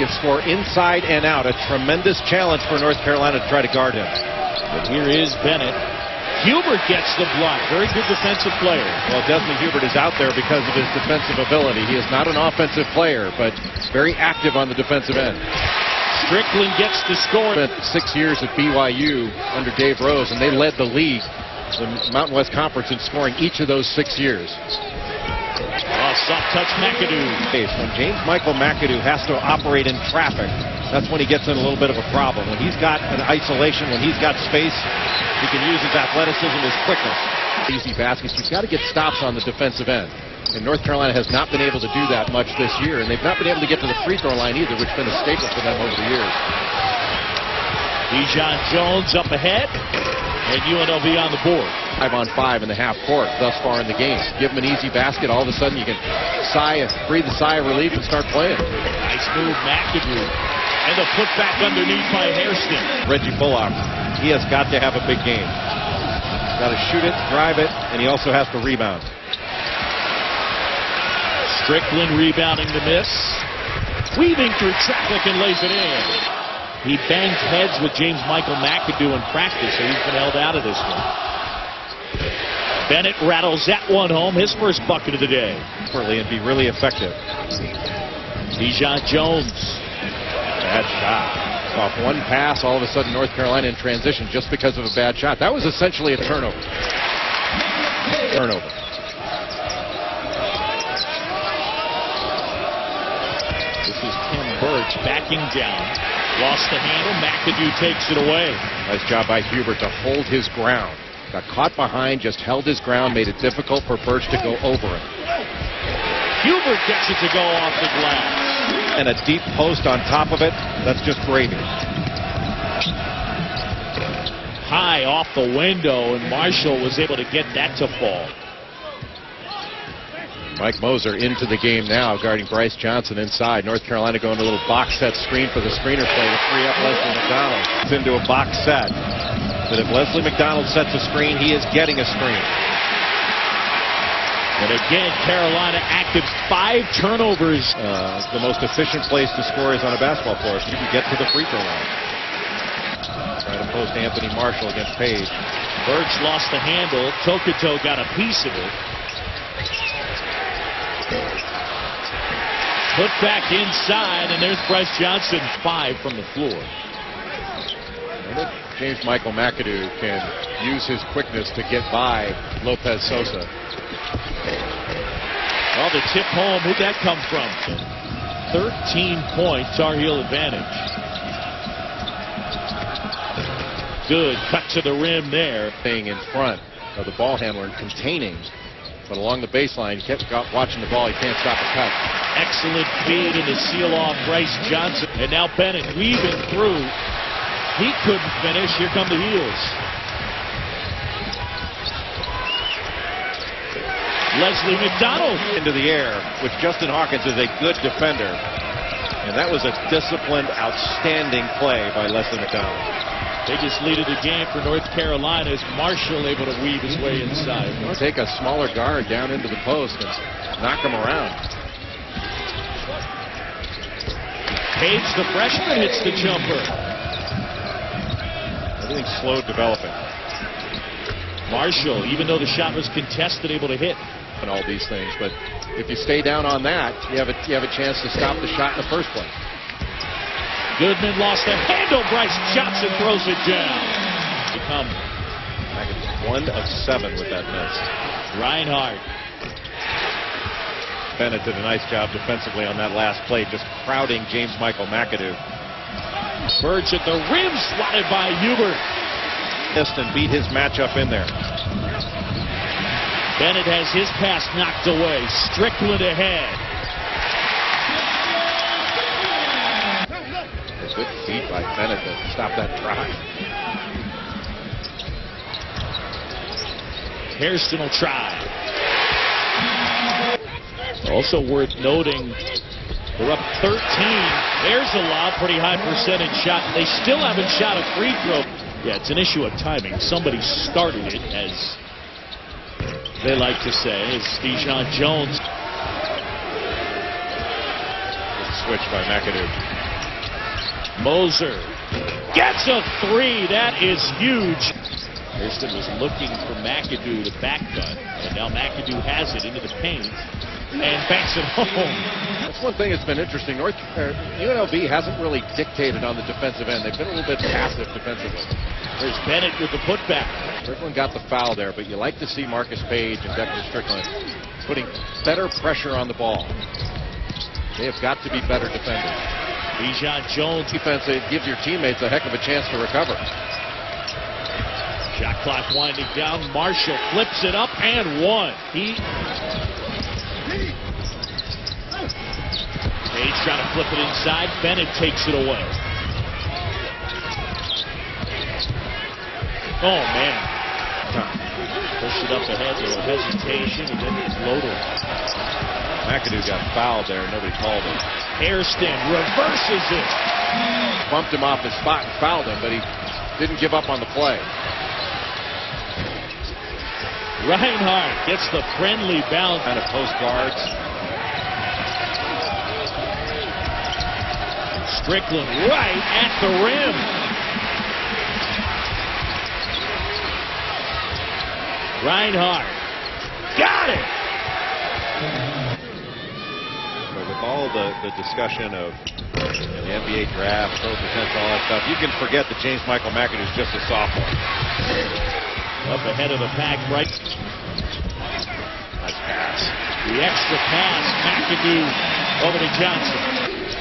can score inside and out. A tremendous challenge for North Carolina to try to guard him. But here is Bennett. Hubert gets the block. Very good defensive player. Well, Desmond Hubert is out there because of his defensive ability. He is not an offensive player, but very active on the defensive end. Strickland gets the score. Spent 6 years at BYU under Dave Rose, and they led the league, the Mountain West Conference, in scoring each of those 6 years. Soft touch McAdoo. When James Michael McAdoo has to operate in traffic, that's when he gets in a little bit of a problem. When he's got an isolation, when he's got space, he can use his athleticism, his quickness. Easy baskets. You've got to get stops on the defensive end. And North Carolina has not been able to do that much this year. And they've not been able to get to the free throw line either, which has been a staple for them over the years. Dijon Jones up ahead. And UNLV on the board. 5-on-5 in the half court thus far in the game. Give him an easy basket, all of a sudden you can breathe a sigh of relief and start playing. Nice move, McAdoo. And the putback underneath by Hairston. Reggie Bullock, he has got to have a big game. Got to shoot it, drive it, and he also has to rebound. Strickland rebounding the miss. Weaving through traffic and lays it in. He banged heads with James Michael McAdoo in practice, so he's been held out of this one. Bennett rattles that one home, his first bucket of the day. And be really effective. Dijon Jones. Bad shot. Off one pass, all of a sudden North Carolina in transition just because of a bad shot. That was essentially a turnover. This is Tim Birch backing down. Lost the handle. McAdoo takes it away. Nice job by Hubert to hold his ground. Got caught behind, just held his ground, made it difficult for Birch to go over him. Hubert gets it to go off the glass. And a deep post on top of it. That's just gravy. High off the window, and Marshall was able to get that to fall. Mike Moser into the game now, guarding Bryce Johnson inside. North Carolina going to a little box set screen for the screener play to free up Leslie McDonald. It's into a box set. But if Leslie McDonald sets a screen, he is getting a screen. And again, Carolina active, 5 turnovers. The most efficient place to score is on a basketball floor. So you can get to the free throw line. Trying to post Anthony Marshall against Page. Birch lost the handle. Tokoto got a piece of it. Put back inside, and there's Bryce Johnson. 5 from the floor. James Michael McAdoo can use his quickness to get by Lopez Sosa. Oh, the tip home. Who'd that come from? 13-point Tar Heel advantage. Good cut to the rim there. Staying in front of the ball handler and containing. But along the baseline, he kept watching the ball. He can't stop the cut. Excellent feed and a seal off Bryce Johnson. And now Bennett weaving through. He couldn't finish. Here come the Heels. Leslie McDonald into the air, which Justin Hawkins is a good defender. And that was a disciplined, outstanding play by Leslie McDonald. Biggest lead of the game for North Carolina is Marshall able to weave his way inside. Take a smaller guard down into the post and knock him around. Page, the freshman, hits the jumper. Everything's slow developing. Marshall, even though the shot was contested, able to hit. And all these things, but if you stay down on that, you have a chance to stop the shot in the first place. Goodman lost the handle. Bryce Johnson throws it down. Become 1 of 7 with that miss. Reinhardt. Bennett did a nice job defensively on that last play, just crowding James Michael McAdoo. Birch at the rim, swatted by Hubert. And beat his matchup in there. Bennett has his pass knocked away. Strickland ahead. A good feed by Bennett to stop that drive. Hairston will try. Also worth noting, they're up 13. There's a lob, pretty high percentage shot. They still haven't shot a free throw. Yeah, it's an issue of timing. Somebody started it, as they like to say. It's Dijon Jones. Good switch by McAdoo. Moser gets a three. That is huge. Hairston was looking for McAdoo to back cut, and now McAdoo has it into the paint and banks it home. That's one thing that's been interesting. UNLV hasn't really dictated on the defensive end. They've been a little bit passive defensively. There's Bennett with the putback. Strickland got the foul there, but you like to see Marcus Page and Declan Strickland putting better pressure on the ball. They have got to be better defenders. Dijon Jones. Defense, it gives your teammates a heck of a chance to recover. Shot clock winding down. Marshall flips it up and one. Page trying to flip it inside. Bennett takes it away. Oh, man. Push it up ahead, a little hesitation, and then it's loaded. McAdoo got fouled there. Nobody called him. Hairston reverses it. Bumped him off his spot and fouled him, but he didn't give up on the play. Reinhardt gets the friendly bounce. Kind of post guards. Strickland right at the rim. Reinhardt got it. With all the discussion of the NBA draft, pro potential, all that stuff, you can forget that James Michael McAdoo is just a sophomore. Up ahead of the pack, right? Nice pass. The extra pass, McAdoo over to Johnson.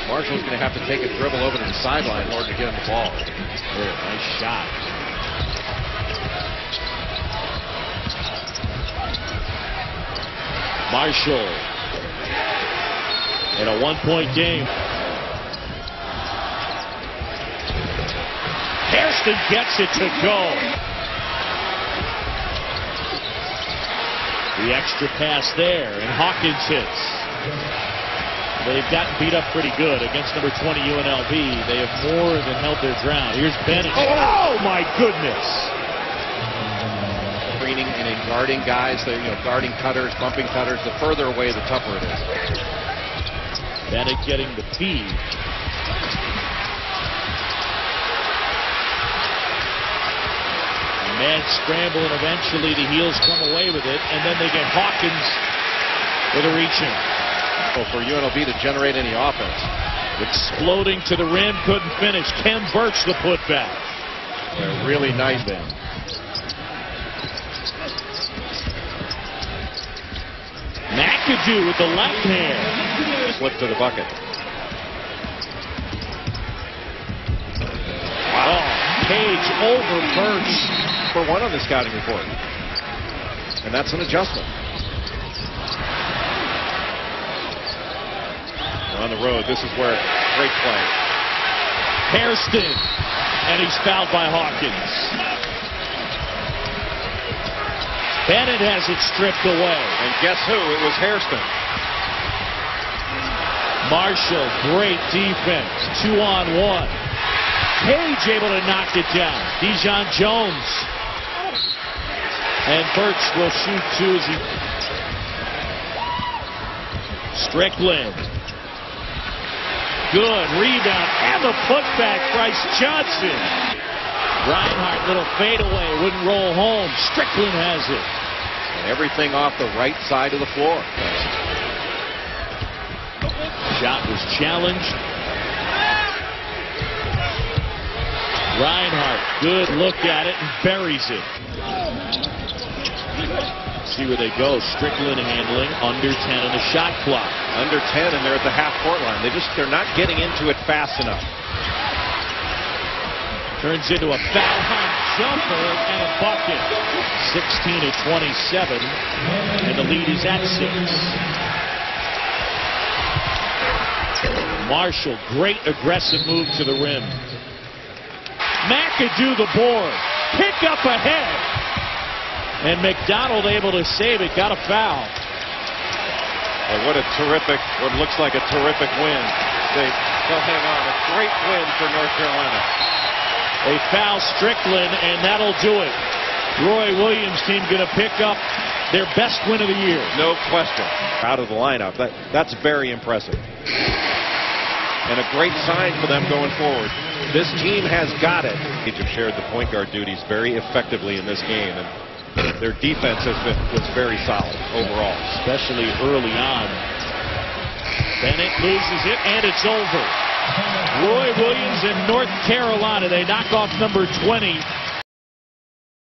Marshall's going to have to take a dribble over to the sideline in order to get him the ball. Nice shot. Marshall in a one-point game. Hairston gets it to go. The extra pass there, and Hawkins hits. They've gotten beat up pretty good against number 20 UNLV. They have more than held their ground. Here's Bennett. Oh my goodness! Screening and in guarding guys, guarding cutters, bumping cutters. The further away, the tougher it is. Bennett getting the feed. Man scramble, and eventually the Heels come away with it, and then they get Hawkins with a reach-in. For UNLV to generate any offense. Exploding to the rim, couldn't finish. Kem Birch the putback. They're really nice then. McAdoo with the left hand. Slip to the bucket. Wow. Oh, Page over Birch. For one on the scouting report. And that's an adjustment. On the road, this is where great play. Hairston, and he's fouled by Hawkins. Bennett has it stripped away. And guess who? It was Hairston. Marshall, great defense. 2-on-1. Page able to knock it down. Dijon Jones. And Birch will shoot two as he... Strickland. Good rebound. And the putback, Bryce Johnson. Reinhardt, little fadeaway. Wouldn't roll home. Strickland has it. And everything off the right side of the floor. Shot was challenged. Reinhardt, good look at it and buries it. See where they go. Strickland handling under 10 in the shot clock. Under 10 and they're at the half-court line. They're not getting into it fast enough. Turns into a foul-high jumper and a bucket. 16-27, and the lead is at 6. Marshall, great aggressive move to the rim. McAdoo the board. Pick up ahead. And McDonald able to save it. Got a foul. Well, what looks like a terrific win. They'll hang on. A great win for North Carolina. They foul Strickland, and that'll do it. Roy Williams' team going to pick up their best win of the year. No question. Out of the lineup. That's very impressive. and a great sign for them going forward. This team has got it. They have shared the point guard duties very effectively in this game, and their defense was very solid overall, especially early on. Bennett loses it, and it's over. Roy Williams in North Carolina. They knock off number 20.